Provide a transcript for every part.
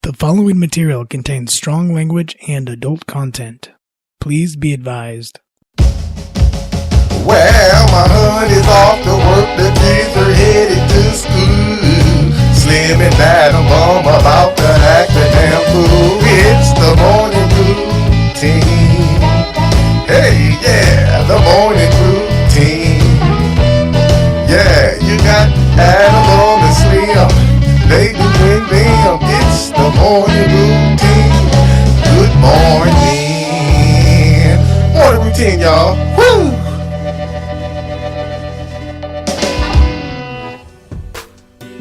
The following material contains strong language and adult content. Please be advised. Well, my honey's off to work, the kids are headed to school. Slim and Madam Bum about to act a damn fool. It's the morning routine. Hey, yeah, the morning routine. Yeah, you got Adam and Slim. They doing them. It's the morning routine. Good morning. Morning routine, y'all. Woo!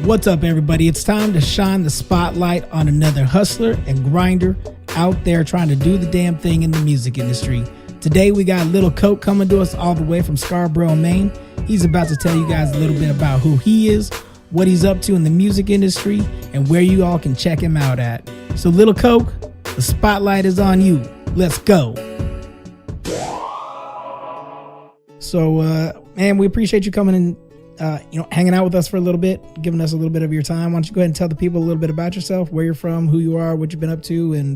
What's up, everybody? It's time to shine the spotlight on another hustler and grinder out there trying to do the damn thing in the music industry. Today, we got Lil Coke coming to us all the way from Scarborough, Maine. He's about to tell you guys a little bit about who he is, what he's up to in the music industry, and where you all can check him out at. So, Lil Coke, the spotlight is on you. Let's go. So, man, we appreciate you coming and hanging out with us for a little bit, giving us a little bit of your time. Why don't you go ahead and tell the people a little bit about yourself, where you're from, who you are, what you've been up to, and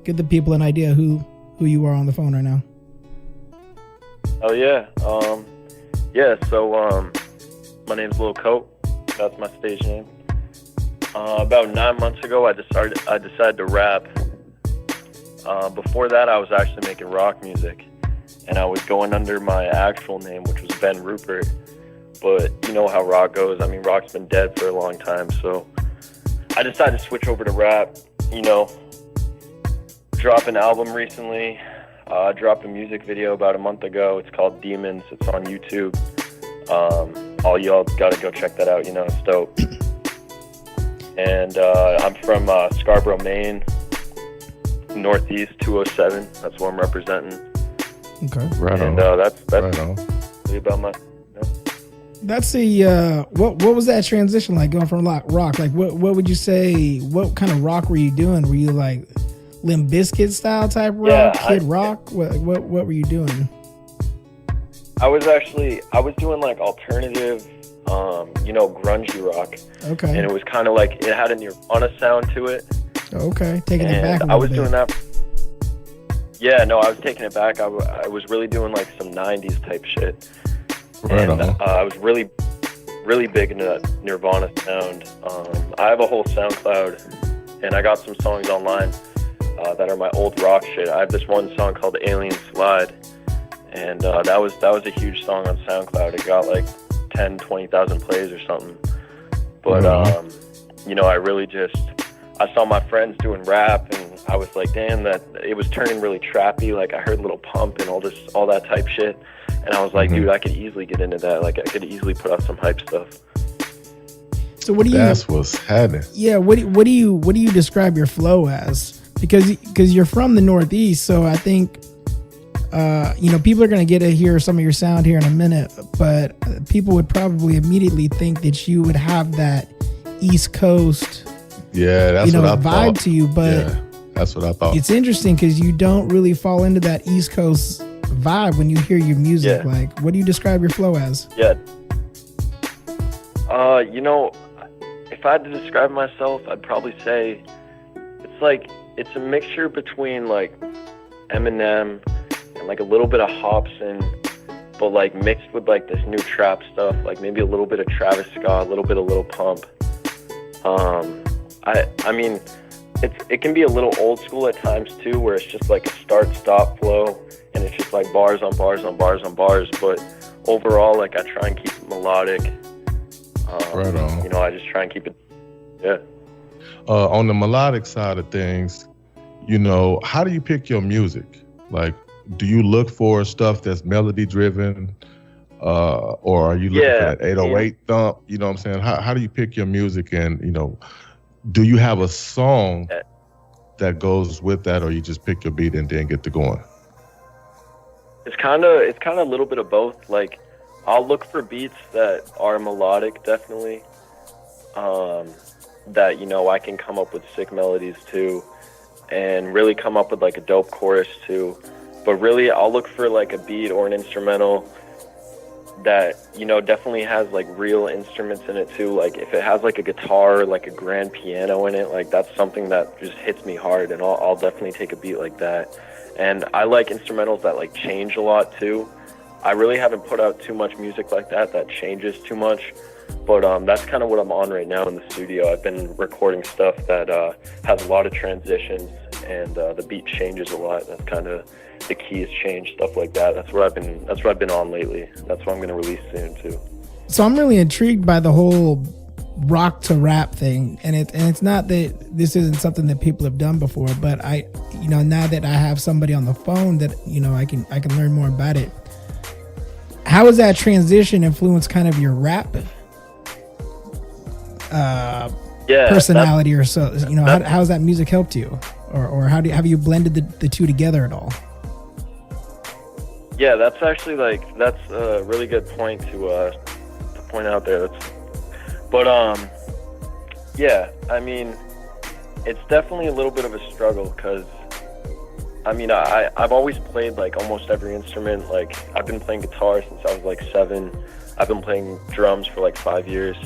give the people an idea who you are on the phone right now. Oh yeah, So my name's Lil Coke. That's my stage name. About 9 months ago, I decided to rap. Before that, I was actually making rock music, and I was going under my actual name, which was Ben Rupert. But you know how rock goes. I mean, rock's been dead for a long time, so I decided to switch over to rap. Drop an album recently. Dropped a music video about a month ago. It's called Demons. It's on YouTube. All y'all gotta go check that out. It's dope. And I'm from Scarborough, Maine, Northeast 207. That's where I'm representing. Okay. Right on. And that's right on. really about my. That's a what was that transition like, going from rock? Like what would you say? What kind of rock were you doing? Were you like Limp Bizkit style type rock, Yeah, Kid Rock? What were you doing? I was doing like alternative, grungy rock. Okay. And it was kind of like, it had a Nirvana sound to it. Okay, taking it back a little I was bit. doing that. Yeah, no, I was taking it back. I was really doing like some 90s type shit. Right and on. I was really, really big into that Nirvana sound. I have a whole SoundCloud, and I got some songs online that are my old rock shit. I have this one song called Alien Slide, and that was a huge song on SoundCloud. It got like 20,000 plays or something. But I really I saw my friends doing rap, and I was like, damn, that it was turning really trappy. Like, I heard Lil Pump and all that type shit. And I was like, dude, I could easily get into that. Like, I could easily put out some hype stuff. So what do you? That's what's happening. Yeah. What do you describe your flow as? Because you're from the Northeast, so I think people are gonna get to hear some of your sound here in a minute, but people would probably immediately think that you would have that East Coast, Yeah, that's what I vibe thought. to you. But yeah, that's what I thought. it's interesting because you don't really fall into that East Coast vibe when you hear your music. Yeah. Like, what do you describe your flow as? Yeah. If I had to describe myself, I'd probably say it's a mixture between like Eminem and like a little bit of Hobson, but like mixed with like this new trap stuff, like maybe a little bit of Travis Scott, a little bit of Lil Pump. I mean, it can be a little old school at times too, where it's just like a start-stop flow, and it's just like bars on bars on bars on bars. But overall, like, I try and keep it melodic. Right on. I just try and keep it. Yeah. On the melodic side of things, how do you pick your music? Like, do you look for stuff that's melody driven, or are you looking for that 808 thump? You know what I'm saying? How do you pick your music, and do you have a song that goes with that, or you just pick your beat and then get to going? It's kind of a little bit of both. Like, I'll look for beats that are melodic, definitely. That I can come up with sick melodies too, and really come up with like a dope chorus too. But really, I'll look for like a beat or an instrumental that, you know, definitely has like real instruments in it too. Like if it has like a guitar, like a grand piano in it, like that's something that just hits me hard, and I'll definitely take a beat like that. And I like instrumentals that like change a lot too. I really haven't put out too much music like that changes too much, but that's kind of what I'm on right now in the studio. I've been recording stuff that has a lot of transitions, and the beat changes a lot. That's kind of the keys change, stuff like that. That's what I've been on lately. That's what I'm going to release soon too. So I'm really intrigued by the whole rock to rap thing, and it's not that this isn't something that people have done before, but I, you know, now that I have somebody on the phone that, you know, I can learn more about it. How has that transition influenced kind of your rap personality, or so, you know, how has that music helped you, or have you blended the two together at all? Yeah, that's actually that's a really good point to point out there. Yeah, I mean, it's definitely a little bit of a struggle, because I mean, I've always played like almost every instrument. Like I've been playing guitar since I was like 7. I've been playing drums for like 5 years.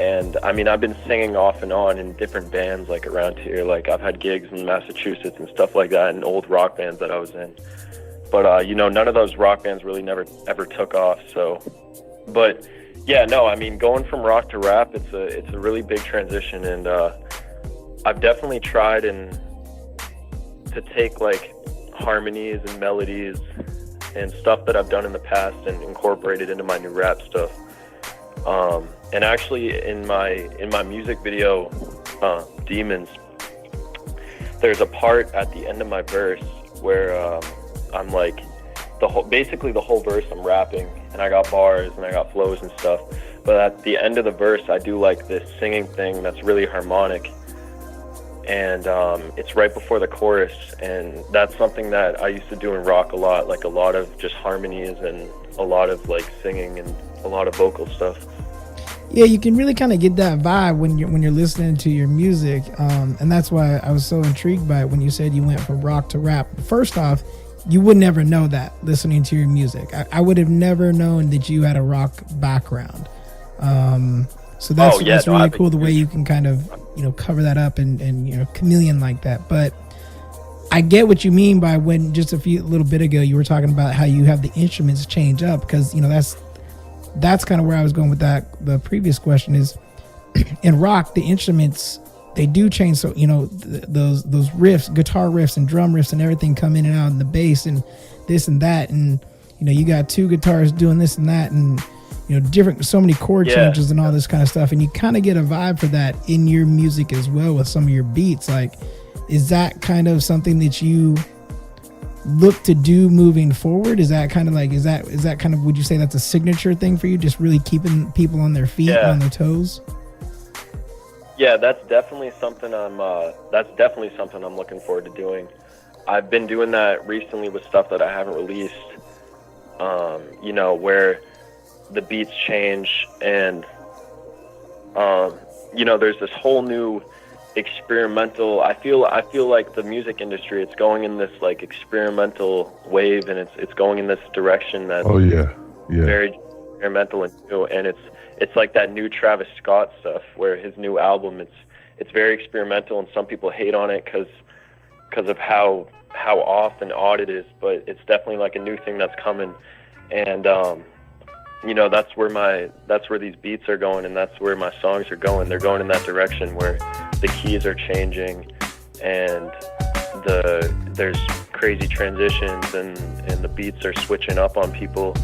And I mean, I've been singing off and on in different bands like around here. Like I've had gigs in Massachusetts and stuff like that, in old rock bands that I was in. But you know, none of those rock bands really never ever took off. So, but yeah, no, I mean, going from rock to rap, it's a really big transition, and I've definitely tried to take like harmonies and melodies and stuff that I've done in the past and incorporate it into my new rap stuff. And actually, in my music video, Demons, there's a part at the end of my verse where I'm like, basically the whole verse I'm rapping, and I got bars and I got flows and stuff. But at the end of the verse, I do like this singing thing that's really harmonic, and it's right before the chorus, and that's something that I used to do in rock a lot, like a lot of just harmonies and a lot of like singing and a lot of vocal stuff. Yeah, you can really kind of get that vibe when you're listening to your music, and that's why I was so intrigued by it when you said you went from rock to rap. First off, you would never know that listening to your music. I would have never known that you had a rock background. So that's really cool, the way you can kind of, you know, cover that up and you know, chameleon like that. But I get what you mean by when just a little bit ago you were talking about how you have the instruments change up, because, you know, that's kind of where I was going with that. The previous question is, in rock, the instruments, they do change. So, you know, those riffs, guitar riffs and drum riffs and everything come in and out, and the bass and this and that. And, you know, you got 2 guitars doing this and that, and, you know, so many chord changes and all this kind of stuff. And you kind of get a vibe for that in your music as well with some of your beats. Like, is that kind of something that you look to do moving forward? Is that kind of like, is that kind of, would you say that's a signature thing for you, just really keeping people on their feet, on their toes? Yeah, that's definitely something I'm looking forward to doing. I've been doing that recently with stuff that I haven't released, you know, where the beats change, and you know, there's this whole new experimental, I feel like the music industry, it's going in this like experimental wave, and it's going in this direction that's very experimental and new, and it's like that new Travis Scott stuff, where his new album, it's very experimental, and some people hate on it because of how off and odd it is, but it's definitely like a new thing that's coming. And you know, that's where these beats are going, and that's where my songs are going. They're going in that direction where the keys are changing, and there's crazy transitions, and the beats are switching up on people.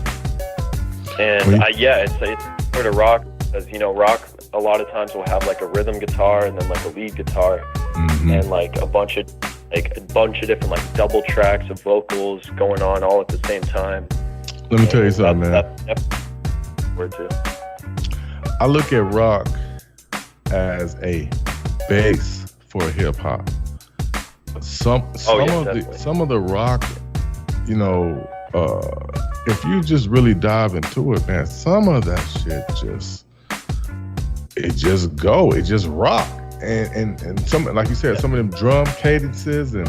And it's sort of rock, because, you know, rock a lot of times will have like a rhythm guitar and then like a lead guitar, and like a bunch of different like double tracks of vocals going on all at the same time. Let me tell you something, man. I look at rock as a base for hip hop. Some of the rock, you know, if you just really dive into it, man, some of that shit just rock. And some, like you said, some of them drum cadences and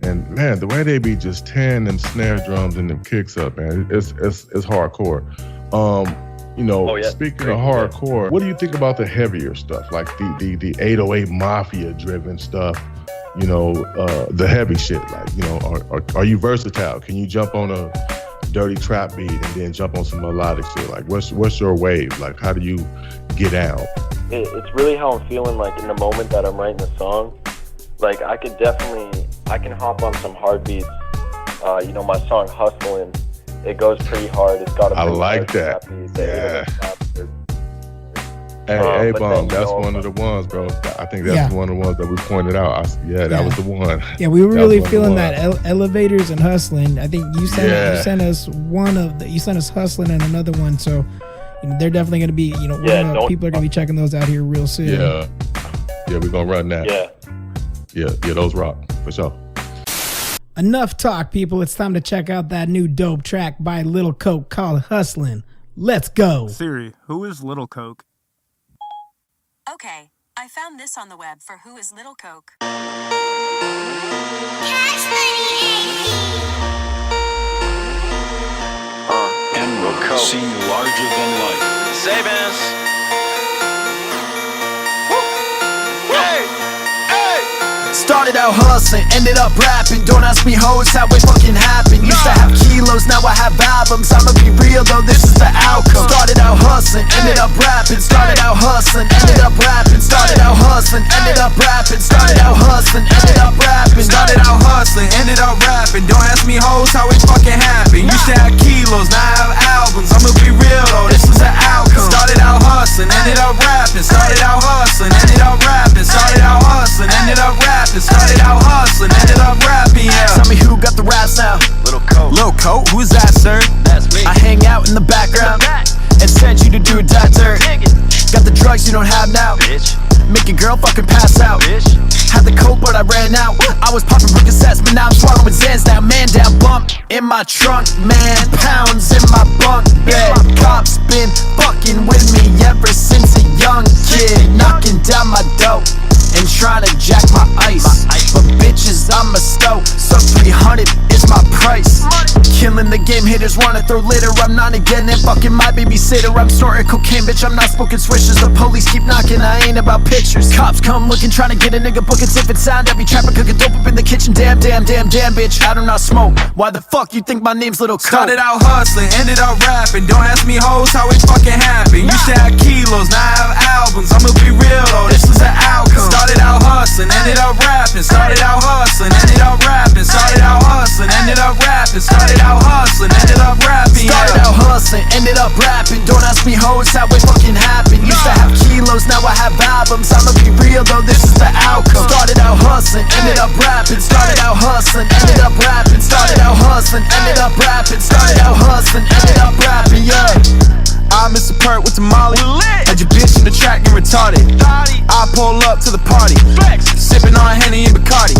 and man, the way they be just tearing them snare drums and them kicks up, man, it's hardcore. Speaking of hardcore, what do you think about the heavier stuff, like the 808 mafia driven stuff? The heavy shit. Like, are you versatile? Can you jump on a dirty trap beat and then jump on some melodic shit? Like, what's your wave? Like, how do you get out? It's really how I'm feeling, like, in the moment that I'm writing the song. Like, I can hop on some hard beats. My song Hustlin', it goes pretty hard. It's got a pretty like that. Yeah. Hey, Bum, that's one of the ones, bro. I think that's one of the ones that we pointed out. That was the one. Yeah, we were really feeling that Elevators and Hustlin'. I think you sent us you sent us Hustlin' and another one. So they're definitely going to be, people are going to be checking those out here real soon. Yeah, we're going to run that. Yeah, those rock for sure. Enough talk, people. It's time to check out that new dope track by Little Coke called Hustlin'. Let's go. Siri, who is Little Coke? Okay, I found this on the web for Who is Little Coke. Emerald seem larger than life. Savings. Started out hustling, ended up rapping. Don't ask me hoes how it fucking happened. Used to have kilos, now I have albums. I'ma be real though, this is the outcome. Started out hustling, ended up rapping. Started out hustling, ended up rapping. Started out hustling, ended up rapping. Started out hustling, ended up rapping. Started out hustling, ended up rapping. Don't ask me hoes how it fucking happened. Used to have kilos, now I have albums. I'ma be real though, this is the outcome. Started out hustling, ended up rapping. Started out hustling, ended up rapping. Started out hustling, ended up rapping. Started out hustling, ended up rapping, yeah. Tell me who got the raps now? Little Coke. Lil Coke, who's that, sir? That's me. I hang out in the background and send you to do that dirt. Got the drugs you don't have now. Bitch. Make your girl fucking pass out. Bitch. Had the coke but I ran out. I was popping Percocets but now I'm swallowing Zans. Now man down, bump in my trunk, man. Pounds in my bunk bed. Cops been fucking with me ever since a young kid. Knocking down my dope and trying to jack my ice. But bitches, I'm a stoke, so 300 is my price. Killing the game, haters wanna throw litter. I'm not again and fucking my babysitter. I'm snorting cocaine, bitch, I'm not smoking swishers. The police keep knocking, I ain't about pictures. Cops come looking, trying to get a nigga booking. Sniffing sound, every trapper cooking dope up in the kitchen. Damn, bitch, I do not smoke. Why the fuck you think my name's Little Coke? Started out hustling, ended up rapping. Don't ask me hoes how it fucking happened. Used to have kilos, now I have albums. I'ma be real though, this is the outcome. Started out hustling, ended up rapping. Started out hustling, ended up rapping. Started out hustling, ended up rapping. Started out hustling, ended up rapping. Started out hustling, ended up rapping. Don't ask me hoes how it fucking happened. Used to have kilos, now I have albums. I'ma be real though, this is the outcome. Started out hustling, ended up rapping. Started out hustling, ended up rapping. Started out hustling, ended up rapping. Started out hustling, ended up rapping, yeah. I'm Mr. Perk with the Molly. Had your bitch in the track and retarded. I pull up to the party, sipping on Henny and Bacardi.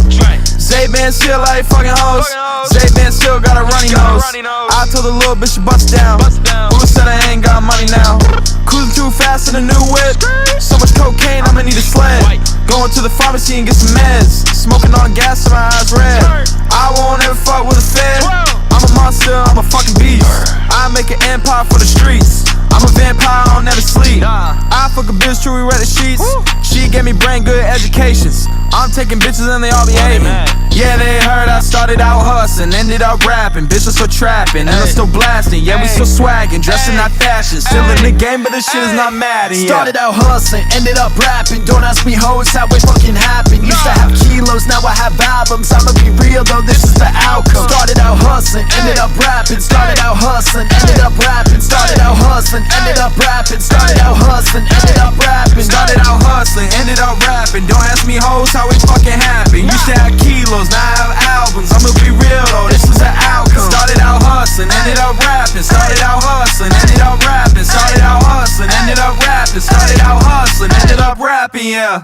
Zay-Band still like fucking hoes. Zay-Band still got a runny nose. I told the little bitch to bust down. Who said I ain't got money now? Cruising too fast in a new whip. So much cocaine, I'ma need a sled. Going to the pharmacy and get some meds. Smoking on gas so my eyes red. I won't ever fuck with a fed. I'm a monster, I'm a fucking beast. I make an empire for the streets. I'm a vampire, I'll never sleep. I fuck a bitch till we read the sheets. She gave me brain good educations. I'm taking bitches and they all be hating. Yeah, they heard I started out hustling, ended up rapping. Bitches still trapping, and I'm still blasting. Yeah, we still swagging, dressing not fashion. Still in the game, but this shit is not mad. Started out hustling, ended up rapping. Don't ask me hoes how it fucking happened. Used to have kilos, now I have albums. I'ma be real though, this is the outcome. Started out hustling, ended up rapping. Started out hustling, ended up rapping. Started out hustling, ended up rapping. Started out hustling, ended up rapping. Started out hustling, ended up rapping. Don't ask me hoes how it fucking happened. Used to have kilos, now I have albums. I'ma be real though, this is the outcome. Started out hustling, ended up rapping. Started out hustling, ended up rapping. Started out hustling, ended up rapping. Started out hustling, ended up rapping, yeah.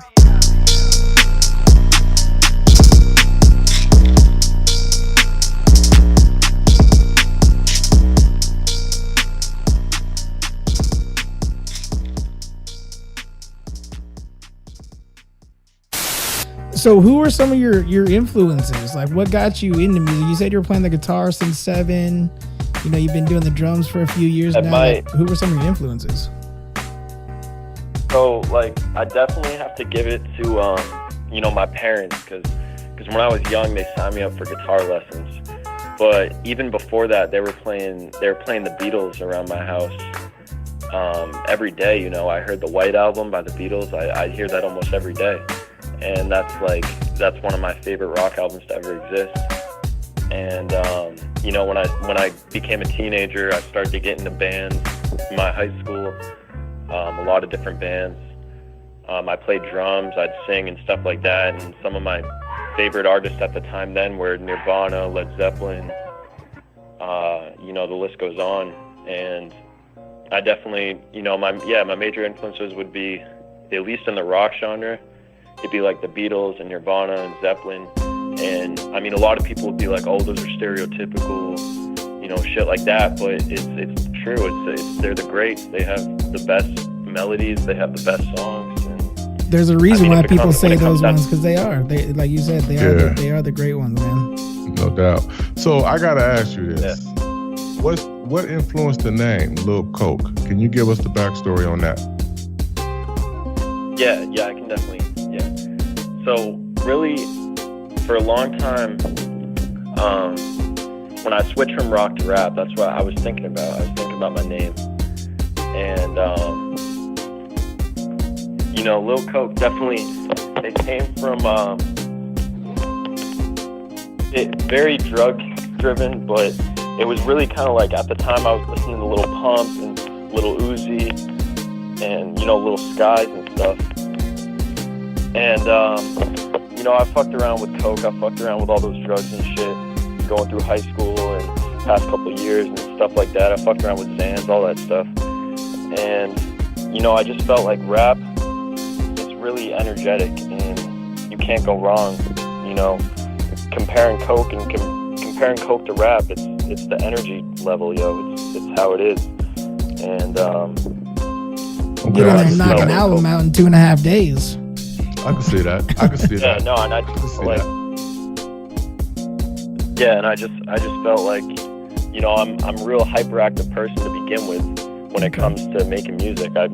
So who are some of your influences? Like, what got you into music? You said you were playing the guitar since 7. You know, you've been doing the drums for a few years now. Like, who were some of your influences? So, like, I definitely have to give it to, you know, my parents, because when I was young, they signed me up for guitar lessons. But even before that, they were playing the Beatles around my house every day. You know, I heard the White Album by the Beatles. I hear that almost every day. And that's one of my favorite rock albums to ever exist. And you know, when I became a teenager, I started to get into bands in my high school, a lot of different bands. I played drums, I'd sing and stuff like that. And some of my favorite artists at the time then were Nirvana, Led Zeppelin, you know, the list goes on. And I definitely, you know, my major influences would be, at least in the rock genre, it'd be like the Beatles and Nirvana and Zeppelin. And I mean, a lot of people would be like, oh, those are stereotypical, you know, shit like that. But it's true. They're the greats. They have the best melodies. They have the best songs. And there's a reason why people say those ones, because they are. They, like you said, they are the great ones, man. No doubt. So I gotta ask you this: what influenced the name Lil Coke? Can you give us the backstory on that? Yeah, I can definitely. Yeah. So really, for a long time, when I switched from rock to rap, that's what I was thinking about. I was thinking about my name. And, you know, Lil Coke definitely, it came from, very drug-driven, but it was really kind of like, at the time I was listening to Lil Pump and Lil Uzi and, you know, Lil Skies and stuff. And, you know, I fucked around with coke. I fucked around with all those drugs and shit going through high school and past couple of years and stuff like that. I fucked around with Xans, all that stuff. And, you know, I just felt like rap is really energetic and you can't go wrong. You know, comparing coke and comparing coke to rap, it's the energy level, yo. It's how it is. And, get in there and knock an album out in 2.5 days. I can see that. Yeah, no, and I just like, yeah, and I just felt like, you know, I'm a real hyperactive person to begin with when it comes to making music. I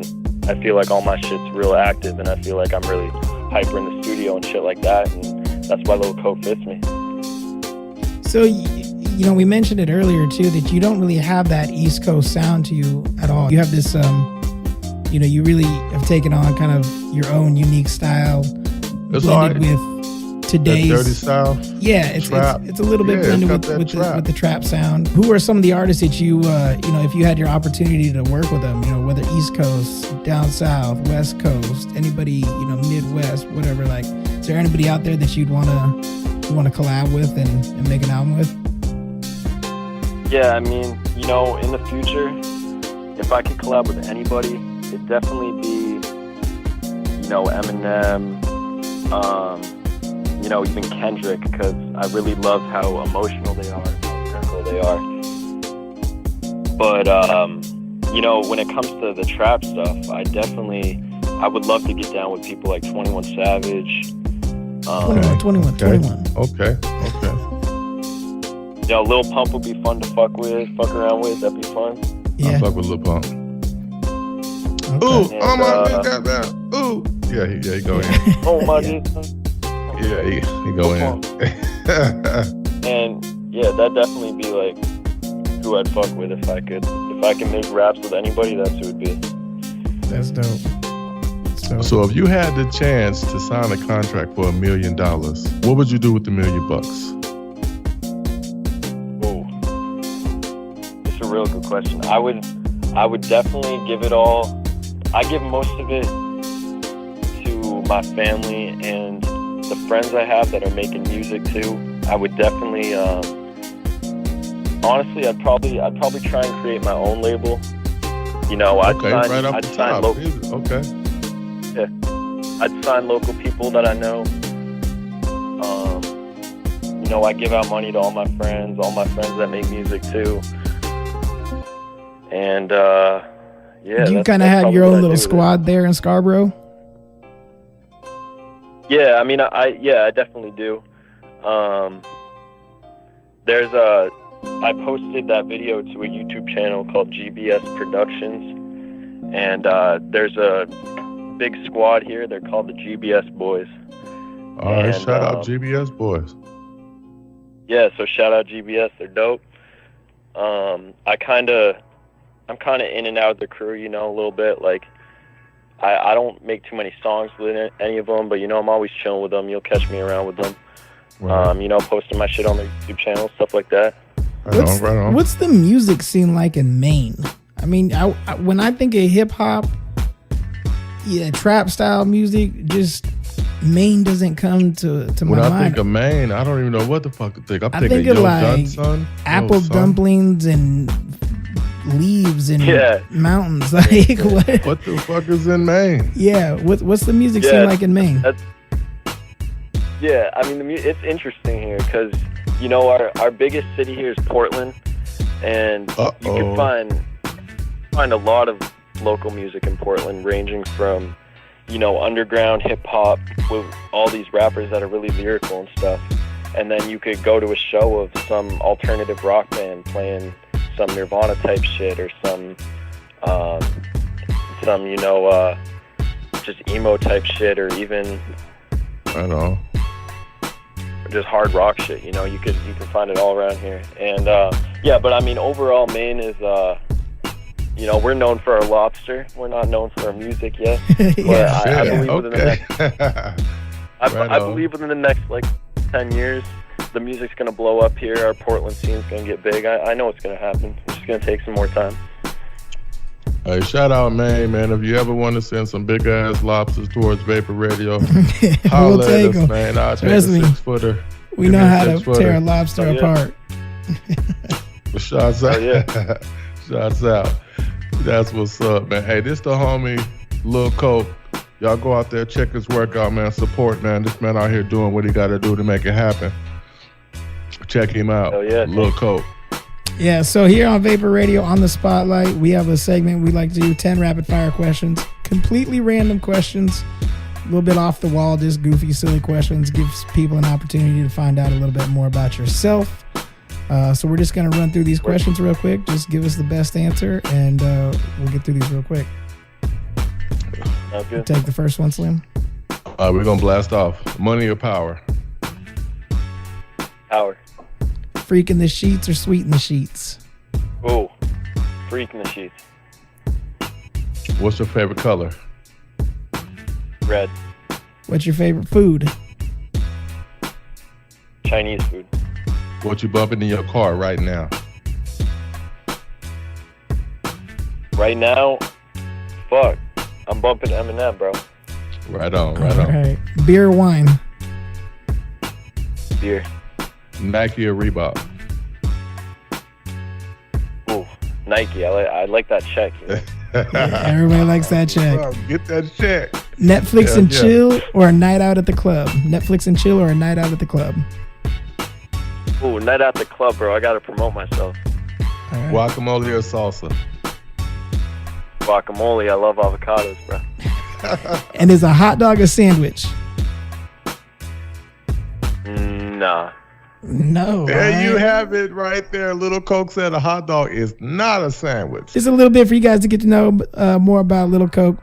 feel like all my shit's real active, and I feel like I'm really hyper in the studio and shit like that, and that's why Lil Coke fits me. So, you know, we mentioned it earlier too, that you don't really have that East Coast sound to you at all. You have this, you know, you really have taken on kind of your own unique style, blended with today's that dirty style. Yeah, it's a little bit blended with the trap sound. Who are some of the artists that you know, if you had your opportunity to work with them, you know, whether East Coast, down South, West Coast, anybody, you know, Midwest, whatever, like, is there anybody out there that you want to collab with and make an album with? Yeah, I mean, you know, in the future, if I could collab with anybody, it'd definitely be, you know, Eminem, you know, even Kendrick, because I really love how emotional they are and how lyrical they are. But, you know, when it comes to the trap stuff, I would love to get down with people like 21 Savage. 21. Okay. You know, Lil Pump would be fun to fuck around with. That'd be fun. Yeah. I fuck with Lil Pump. Okay. Ooh, oh my God, ooh. Yeah, he go in. Oh my Yeah. goodness. Yeah, he go in. And yeah, that'd definitely be like who I'd fuck with if I could make raps with anybody. That's who it'd be. That's dope. So if you had the chance to sign a contract for $1 million, what would you do with the $1 million? Oh, it's a real good question. I would definitely give it all. I give most of it to my family and the friends I have that are making music too. I would definitely, honestly, I'd probably try and create my own label. You know, I'd sign local. Okay. Yeah, I'd sign local people that I know. You know, I give out money to all my friends that make music too. And yeah, you kind of have your own little squad there in Scarborough. Yeah, I mean, I definitely do. I posted that video to a YouTube channel called GBS Productions, and there's a big squad here. They're called the GBS Boys. All right, shout out GBS Boys. Yeah, so shout out GBS. They're dope. I'm kind of in and out of the crew, you know, a little bit. Like, I don't make too many songs with any of them, but, you know, I'm always chilling with them. You'll catch me around with them. Right. You know, posting my shit on their YouTube channel, stuff like that. Right on. What's the music scene like in Maine? I mean, when I think of hip hop, trap style music, just Maine doesn't come to my mind. When I think of Maine, I don't even know what the fuck to think. I'm thinking of Yo like Dun, son. apple dumplings and leaves and mountains. Like what the fuck is in Maine? Yeah, what's the music scene like in Maine? Yeah, I mean, it's interesting here because, you know, our biggest city here is Portland, and you can find a lot of local music in Portland, ranging from, you know, underground hip hop with all these rappers that are really lyrical and stuff, and then you could go to a show of some alternative rock band playing some Nirvana type shit or some you know, just emo type shit, or even just hard rock shit. You know, you can find it all around here. And but I mean, overall, Maine is you know, we're known for our lobster. We're not known for our music yet. But I believe within the next I believe within the next like 10 years, the music's gonna blow up here. Our Portland scene's gonna get big. I know it's gonna happen. It's just gonna take some more time. Hey, shout out Maine, man. If you ever want to send some big ass lobsters towards Vapor Radio, holla at us, man. I'll take a 6-footer. We know how to tear a lobster apart. Shots out. Shots out. That's what's up, man. Hey, this the homie Lil Coke. Y'all go out there, check his work out, man. Support, man. This man out here doing what he got to do to make it happen. Check him out. Lil Coke. Yeah, so here on Vapor Radio, on the Spotlight, we have a segment we like to do 10 rapid fire questions. Completely random questions, a little bit off the wall, just goofy, silly questions. Gives people an opportunity to find out a little bit more about yourself. So we're just going to run through these questions real quick. Just give us the best answer, and we'll get through these real quick. Okay. Take the first one, Slim. We're going to blast off. Money or power? Power. Freak in the sheets or sweet in the sheets? Oh, freak in the sheets. What's your favorite color? Red. What's your favorite food? Chinese food. What you bumping in your car right now? Right now, fuck. I'm bumping Eminem, bro. Right on. All right. Beer or wine? Beer. Nike or Reebok? Ooh, Nike. I like that check. You know? Yeah, everybody likes that check. Get that check. Netflix and chill or a night out at the club? Netflix and chill or a night out at the club? Ooh, night at the club, bro. I gotta promote myself. All right. Guacamole or salsa? Guacamole. I love avocados, bro. And is a hot dog a sandwich? Nah. No. There you have it right there. Little Coke said a hot dog is not a sandwich. Just a little bit for you guys to get to know more about Little Coke.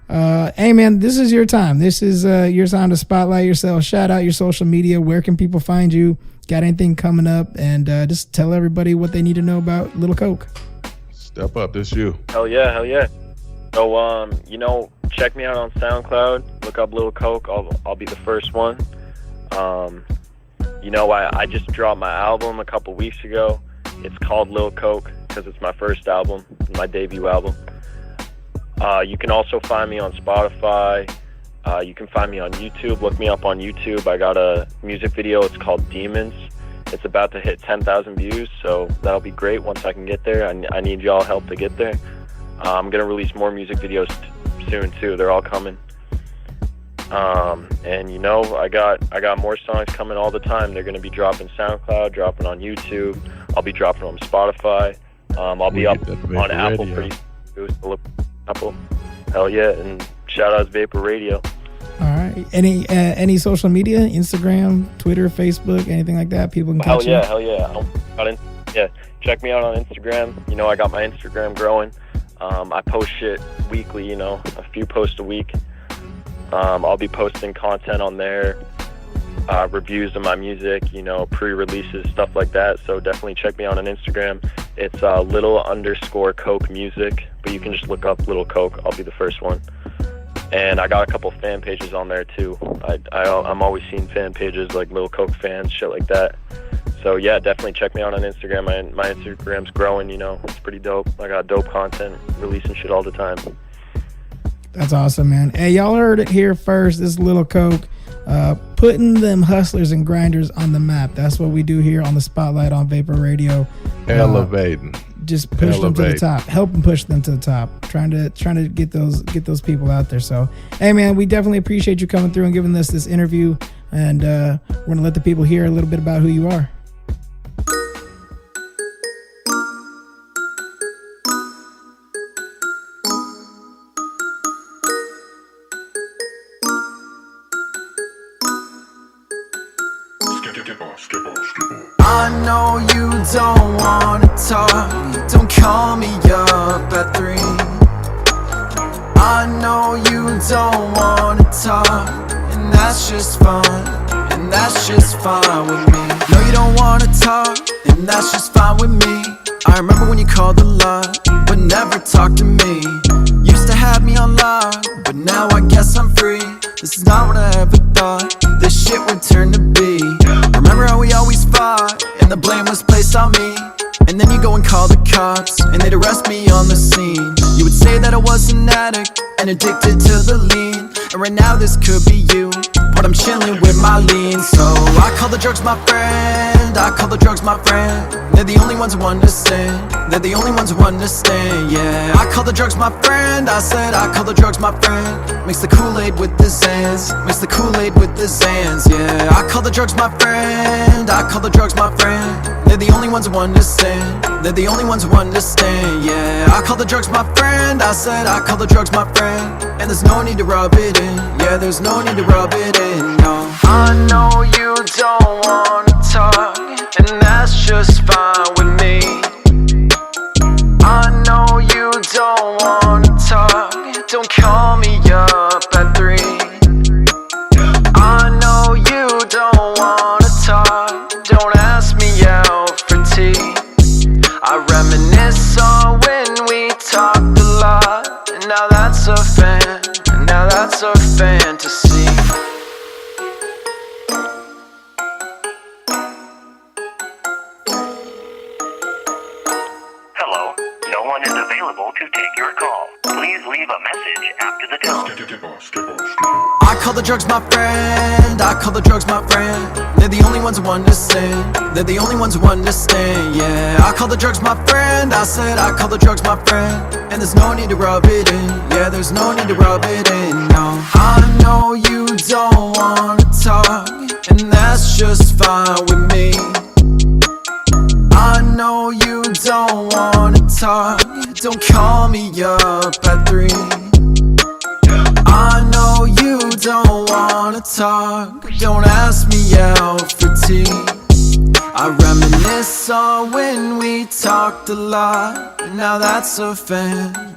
Hey, man, this is your time. This is your time to spotlight yourself. Shout out your social media. Where can people find you? Got anything coming up? And just tell everybody what they need to know about Little Coke. Step up. This you. Hell yeah. So, you know, check me out on SoundCloud. Look up Little Coke. I'll be the first one. You know, I just dropped my album a couple weeks ago. It's called Lil Coke because it's my first album, my debut album. You can also find me on Spotify. You can find me on YouTube. Look me up on YouTube. I got a music video. It's called Demons. It's about to hit 10,000 views, so that'll be great once I can get there. I need y'all help to get there. I'm going to release more music videos soon, too. They're all coming. And you know, I got more songs coming all the time. They're gonna be dropping SoundCloud, dropping on YouTube. I'll be dropping on Spotify. I'll be up on Apple pretty soon. Apple. Hell yeah! And shout out to Vapor Radio. All right. Any social media, Instagram, Twitter, Facebook, anything like that? People can catch you. Hell yeah. Check me out on Instagram. You know, I got my Instagram growing. I post shit weekly, you know, a few posts a week. I'll be posting content on there, reviews of my music, you know, pre-releases, stuff like that. So definitely check me out on Instagram. It's little_Coke music, but you can just look up Little Coke. I'll be the first one. And I got a couple fan pages on there too. I'm always seeing fan pages like Little Coke fans, shit like that. So yeah, definitely check me out on Instagram. My Instagram's growing, you know, it's pretty dope. I got dope content, releasing shit all the time. That's awesome, man. Hey, y'all heard it here first. This is Little Coke, putting them hustlers and grinders on the map. That's what we do here on the Spotlight on Vapor Radio. Elevating. Just push them to the top. Help them push them to the top. Trying to get those people out there. So, hey, man, we definitely appreciate you coming through and giving us this interview. And we're going to let the people hear a little bit about who you are. I know you don't wanna talk. Don't call me up at 3. I know you don't wanna talk, and that's just fine, and that's just fine with me. No, you don't wanna talk, and that's just fine with me. I remember when you called a lot, but never talked to me. Used to have me on lock, but now I guess I'm free. This is not what I ever thought this shit would turn to be. Remember how we always fought, and the blame was placed on me. And then you go and call the cops, and they'd arrest me on the scene. You would say that I was an addict, and addicted to the lean. And right now this could be you, but I'm chilling with my lean. So I call the drugs my friend, I call the drugs my friend. They're the only ones who understand, they're the only ones who understand, yeah. I call the drugs my friend, I said I call the drugs my friend. Mix the Kool-Aid with the Zans, mix the Kool-Aid with the Zans, yeah. I call the drugs my friend, I call the drugs my friend. They're the only ones who understand, they're the only ones who understand, yeah. I call the drugs my friend, I said I call the drugs my friend. And there's no need to rub it in, yeah, there's no need to rub it in, no. I know you don't wanna talk, and that's just fine with me. I know you don't wanna talk, don't call me up at 3. I know you don't wanna talk, don't ask me out for tea. I reminisce on when we talked a lot, and now that's a fantasy. Hello, no one is available to take your call. Please leave a message after the tone. I call the drugs my friend, I call the drugs my friend. They're the only ones who understand, they're the only ones who understand, yeah. I call the drugs my friend, I said I call the drugs my friend. And there's no need to rub it in, yeah, there's no need to rub it in, no. I know you don't wanna talk, and that's just fine with me. I know you don't wanna talk, don't call me up at 3. I know you don't wanna talk, don't ask me out for tea. I reminisce on when we talked a lot, and now that's a fantasy.